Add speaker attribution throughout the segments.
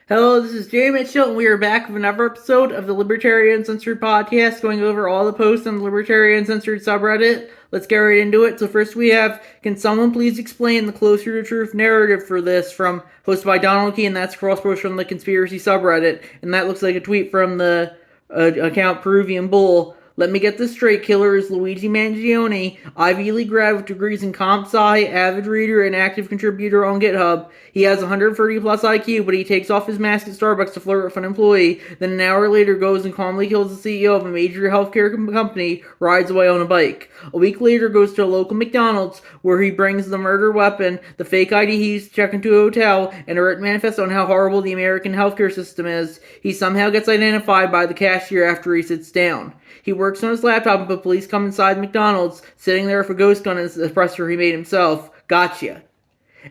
Speaker 1: Hello, this is Jay Mitchell, and we are back with another episode of the Libertarian Censored podcast, going over all the posts on the Libertarian Censored subreddit. Let's get right into it. So first we have, can someone please explain the closer to truth narrative for this, from hosted by Donald Key, and that's cross post from the conspiracy subreddit, and that looks like a tweet from the account Peruvian Bull. Let me get this straight, killer is Luigi Mangione, Ivy League grad with degrees in comp sci, avid reader, and active contributor on GitHub. He has 130 plus IQ, but he takes off his mask at Starbucks to flirt with an employee, then an hour later goes and calmly kills the CEO of a major healthcare company, rides away on a bike. A week later goes to a local McDonald's, where he brings the murder weapon, the fake ID he used to check into a hotel, and a written manifesto on how horrible the American healthcare system is. He somehow gets identified by the cashier after he sits down. He works on his laptop, but police come inside McDonald's, sitting there with a ghost gun and a suppressor he made himself. Gotcha.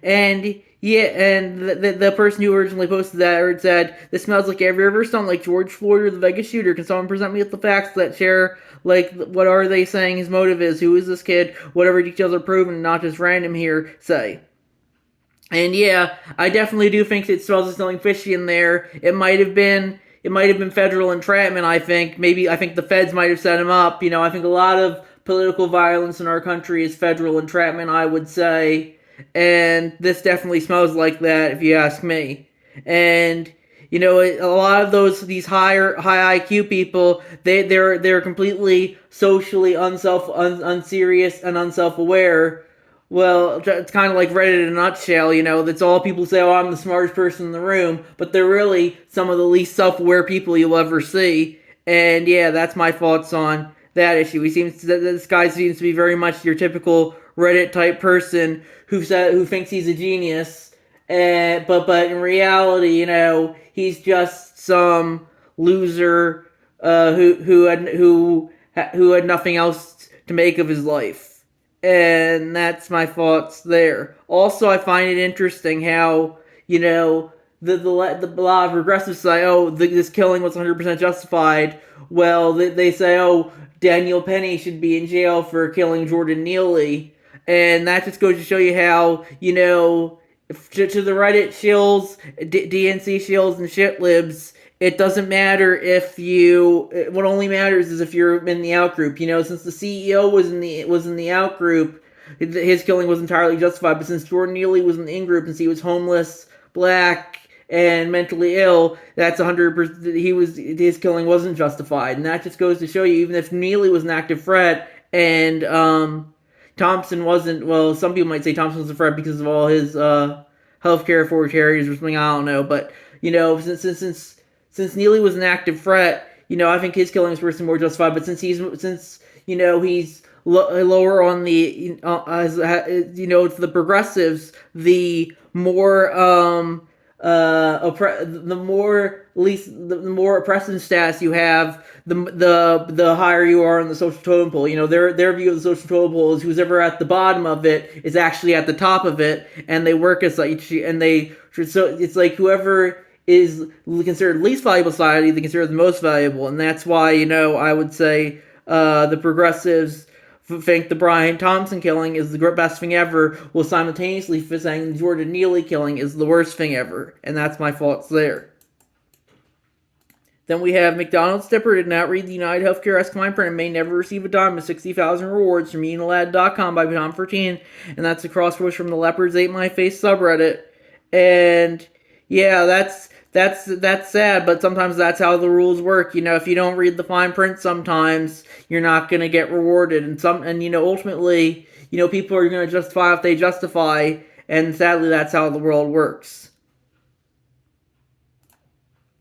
Speaker 1: And yeah, and the person who originally posted that said, "This smells like every ever stunt like George Floyd or the Vegas shooter. Can someone present me with the facts that share, like, what are they saying his motive is? Who is this kid? Whatever details are proven, not just random here, say." And yeah, I definitely do think it smells of something fishy in there. It might have been federal entrapment. I think the feds might have set him up. I think a lot of political violence in our country is federal entrapment, I would say, and this definitely smells like that, if you ask me. And a lot of these high IQ people, they're completely socially unserious and unself-aware. Well, it's kind of like Reddit in a nutshell, that's all people say, oh, I'm the smartest person in the room, but they're really some of the least self-aware people you'll ever see. And yeah, that's my thoughts on that issue. This guy seems to be very much your typical Reddit type person who thinks he's a genius, but in reality, he's just some loser who had nothing else to make of his life. And that's my thoughts there. Also, I find it interesting how, the lot of progressives say, oh, this killing was 100% justified. Well, they say, oh, Daniel Penny should be in jail for killing Jordan Neely. And that just goes to show you how, to the Reddit shills, DNC shills, and shitlibs, it doesn't matter what only matters is if you're in the outgroup. Since the CEO was in the outgroup, his killing was entirely justified. But since Jordan Neely was in the in-group, and he was homeless, black, and mentally ill, that's 100%. His killing wasn't justified, and that just goes to show you, even if Neely was an active threat and Thompson wasn't. Well, some people might say Thompson was a threat because of all his healthcare authoritarians or something. I don't know, but since Neely was an active threat, I think his killing is personally more justified. But since he's lower on the to the progressives, the more the more oppressive status you have, the higher you are in the social totem pole. Their view of the social totem pole is who's ever at the bottom of it is actually at the top of it, and they work as such, and so it's like whoever is considered least valuable society, they consider the most valuable, and that's why I would say the progressives think the Brian Thompson killing is the best thing ever, while simultaneously saying the Jordan Neely killing is the worst thing ever, and that's my thoughts there. Then we have McDonald's Dipper did not read the United Healthcare Esquire print and may never receive a dime of 60,000 rewards from Unilad.com by Tom13, and that's a cross post from the Leopards Ate My Face subreddit. And yeah, that's sad, but sometimes that's how the rules work. If you don't read the fine print, sometimes you're not going to get rewarded, and ultimately, people are going to justify if they justify, and sadly, that's how the world works.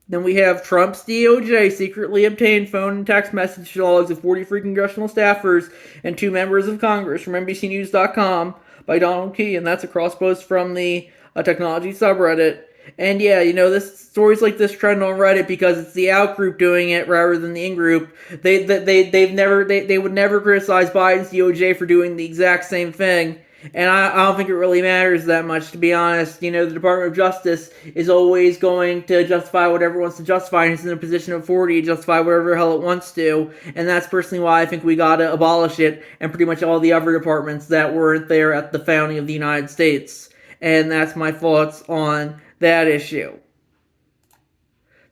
Speaker 1: Then we have Trump's DOJ secretly obtained phone and text message logs of 43 congressional staffers and 2 members of Congress from NBCNews.com by Donald Key, and that's a cross post from the technology subreddit. And yeah, this stories like this trend on Reddit because it's the out group doing it rather than the in group. They would never criticize Biden's DOJ for doing the exact same thing, and I don't think it really matters that much, to be honest. The Department of Justice is always going to justify whatever it wants to justify, and it's in a position of authority to justify whatever the hell it wants to, and that's personally why I think we gotta abolish it and pretty much all the other departments that weren't there at the founding of the United States. And that's my thoughts on that issue.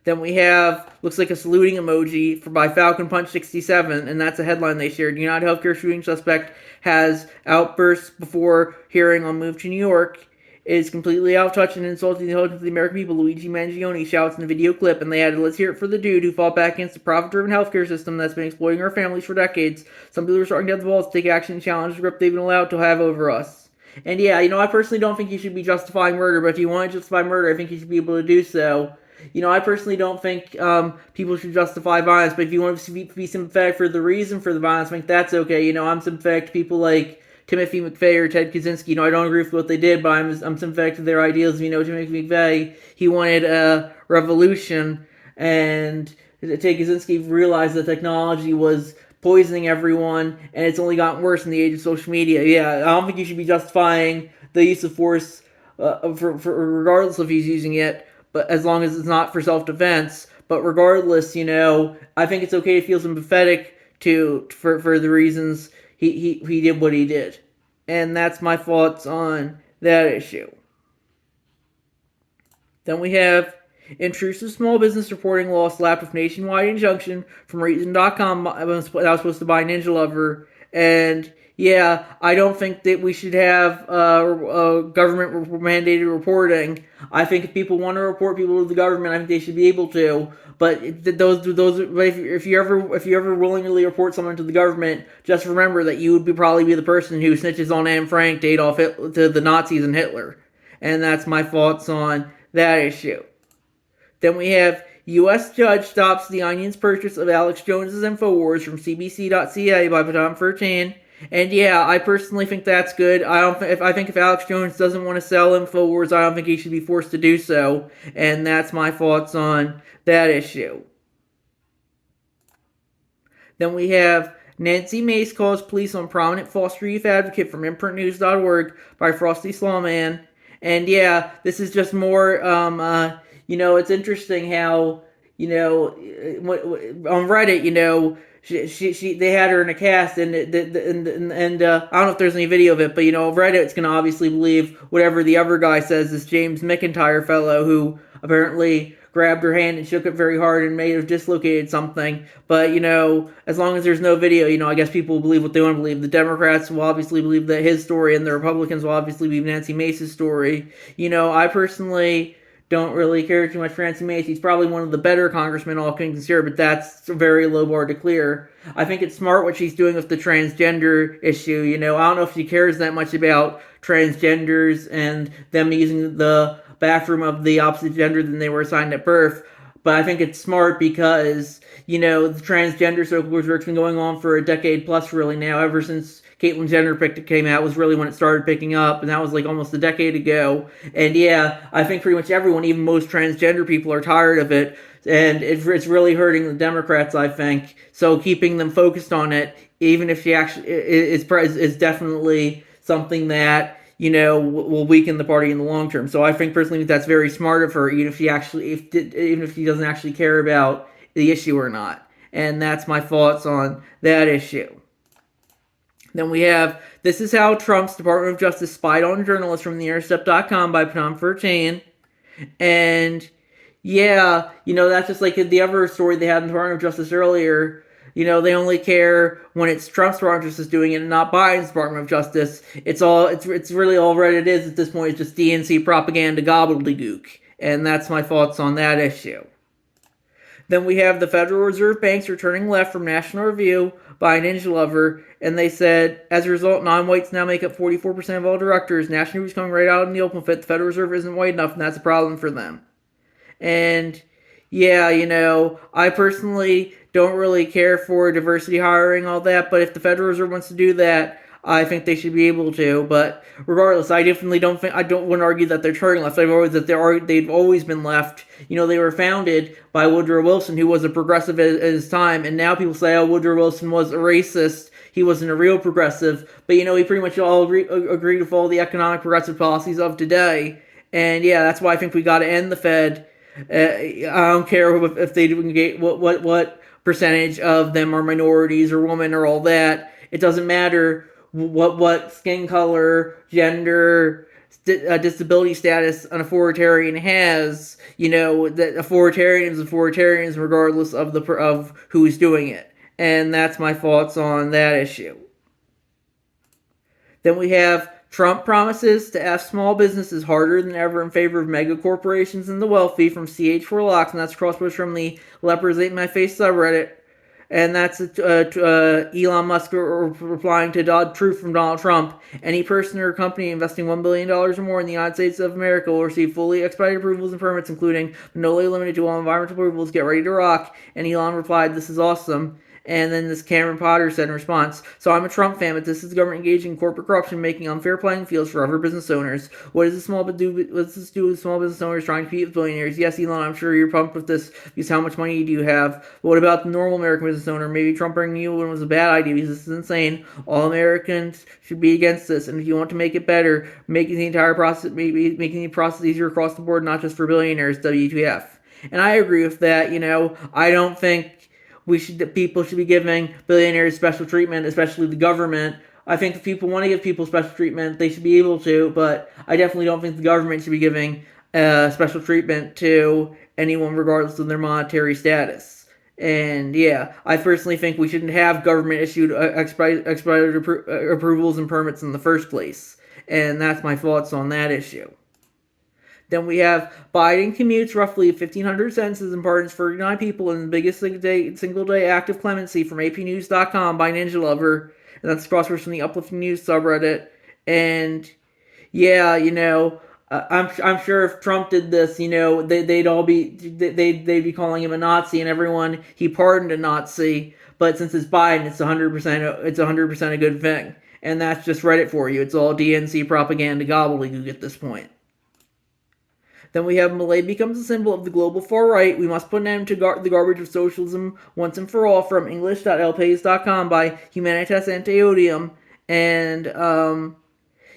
Speaker 1: Then we have, looks like a saluting emoji by Falcon Punch 67, and that's a headline they shared. United Healthcare shooting suspect has outbursts before hearing on move to New York. Is completely out of touch and insulting the intelligence of the American people, Luigi Mangione shouts in the video clip, and they added, let's hear it for the dude who fought back against the profit-driven healthcare system that's been exploiting our families for decades. Some people are starting to have the balls to take action and challenge the grip they've been allowed to have over us. And yeah, I personally don't think you should be justifying murder, but if you want to justify murder, I think you should be able to do so. I personally don't think people should justify violence, but if you want to be sympathetic for the reason for the violence, I think that's okay. I'm sympathetic to people like Timothy McVeigh or Ted Kaczynski. I don't agree with what they did, but I'm sympathetic to their ideals. Timothy McVeigh, he wanted a revolution, and Ted Kaczynski realized that technology was poisoning everyone, and it's only gotten worse in the age of social media. Yeah, I don't think you should be justifying the use of force regardless if he's using it, but as long as it's not for self-defense. But regardless, I think it's okay to feel sympathetic for the reasons he did what he did. And that's my thoughts on that issue. Then we have intrusive small business reporting law slapped with nationwide injunction from Reason.com that was supposed to buy Ninja Lover. And yeah, I don't think that we should have government mandated reporting. I think if people want to report people to the government, I think they should be able to. But if you ever willingly report someone to the government, just remember that you would probably be the person who snitches on Anne Frank to Adolf Hitler, to the Nazis and Hitler. And that's my thoughts on that issue. Then we have U.S. judge stops the Onion's purchase of Alex Jones's InfoWars from CBC.ca by Baton 13. And yeah, I personally think that's good. I think if Alex Jones doesn't want to sell InfoWars, I don't think he should be forced to do so. And that's my thoughts on that issue. Then we have Nancy Mace calls police on prominent foster youth advocate from imprintnews.org by Frosty Slawman. And yeah, this is just more, it's interesting how, on Reddit, they had her in a cast, and I don't know if there's any video of it, but Reddit's gonna obviously believe whatever the other guy says, this James McIntyre fellow who apparently grabbed her hand and shook it very hard and may have dislocated something. But as long as there's no video, I guess people will believe what they want to believe. The Democrats will obviously believe that his story, and the Republicans will obviously believe Nancy Mace's story. I personally don't really care too much for Nancy Mace. He's probably one of the better congressmen, all things considered, but that's a very low bar to clear. I think it's smart what she's doing with the transgender issue. I don't know if she cares that much about transgenders and them using the bathroom of the opposite gender than they were assigned at birth, but I think it's smart because, the transgender circle work's been going on for a decade plus really now, ever since Caitlyn Jenner came out was really when it started picking up, and that was like almost a decade ago. And yeah, I think pretty much everyone, even most transgender people, are tired of it, and it's really hurting the Democrats, I think. So keeping them focused on it, even if she actually is definitely something that will weaken the party in the long term. So I think personally that's very smart of her, even if she doesn't actually care about the issue or not. And that's my thoughts on that issue. Then we have, this is how Trump's Department of Justice spied on journalists from TheIntercept.com by Tom 13. And yeah, that's just like the other story they had in the Department of Justice earlier. They only care when it's Trump's Department of Justice doing it and not Biden's Department of Justice. It's really all Reddit is at this point. It's just DNC propaganda gobbledygook. And that's my thoughts on that issue. Then we have the Federal Reserve Banks returning left from National Review by Ninja Lover, and they said, as a result, non-whites now make up 44% of all directors. National Review's coming right out in the open fit. The Federal Reserve isn't white enough, and that's a problem for them. And yeah, I personally don't really care for diversity hiring, all that, but if the Federal Reserve wants to do that, I think they should be able to. But regardless, I don't want to argue that they're turning left. They've always been left. They were founded by Woodrow Wilson, who was a progressive at his time, and now people say, oh, Woodrow Wilson was a racist. He wasn't a real progressive. But he pretty much all agreed with all the economic progressive policies of today. And yeah, that's why I think we got to end the Fed. I don't care if they do what percentage of them are minorities or women or all that. It doesn't matter what skin color, gender, disability status an authoritarian has, that authoritarians are authoritarians regardless of who's doing it. And that's my thoughts on that issue. Then we have Trump promises to F small businesses harder than ever in favor of mega corporations and the wealthy from CH4Locks, and that's crosspost from the Lepers Ate My Face subreddit. And that's Elon Musk replying to truth from Donald Trump. Any person or company investing $1 billion or more in the United States of America will receive fully expedited approvals and permits, including but no limited to all environmental approvals. Get ready to rock. And Elon replied, "This is awesome." And then this Cameron Potter said in response, "So I'm a Trump fan, but this is the government engaging in corporate corruption, making unfair playing fields for other business owners. What does this do with small business owners trying to compete with billionaires? Yes, Elon, I'm sure you're pumped with this because how much money do you have? But what about the normal American business owner? Maybe Trump bringing you in was a bad idea because this is insane. All Americans should be against this. And if you want to make it better, making the entire process, maybe making the process easier across the board, not just for billionaires, WTF." And I agree with that. I don't think people should be giving billionaires special treatment, especially the government. I think if people want to give people special treatment, they should be able to, but I definitely don't think the government should be giving special treatment to anyone regardless of their monetary status. And yeah, I personally think we shouldn't have government issued expedited approvals and permits in the first place. And that's my thoughts on that issue. Then we have Biden commutes roughly 1,500 sentences and pardons 39 people in the biggest single day act of clemency from APnews.com by Ninja Lover. And that's crosswords from the Uplifting News subreddit. And yeah, I'm sure if Trump did this, they'd be calling him a Nazi and everyone he pardoned a Nazi. But since it's Biden, it's 100% a good thing. And that's just Reddit for you. It's all DNC propaganda gobbledygook at this point. Then we have Malay becomes a symbol of the global far right. We must put an end to the garbage of socialism once and for all from English.lpays.com by Humanitas Antiodium. And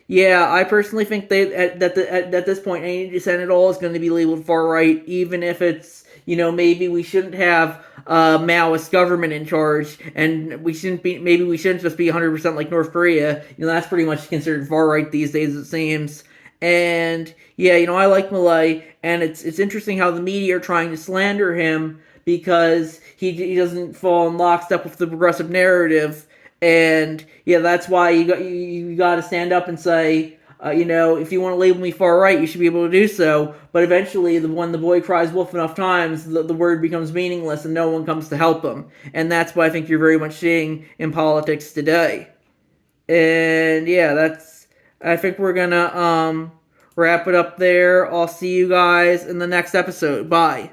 Speaker 1: yeah, I personally think at this point any dissent at all is going to be labeled far right, even if it's maybe we shouldn't have Maoist government in charge, and we shouldn't just be 100% like North Korea. That's pretty much considered far right these days, it seems. And yeah, I like Malay, and it's interesting how the media are trying to slander him because he doesn't fall in lockstep with the progressive narrative. And yeah, that's why you got to stand up and say, if you want to label me far right, you should be able to do so. But eventually, when the boy cries wolf enough times, the word becomes meaningless and no one comes to help him. And that's what I think you're very much seeing in politics today. And yeah, I think we're gonna wrap it up there. I'll see you guys in the next episode. Bye.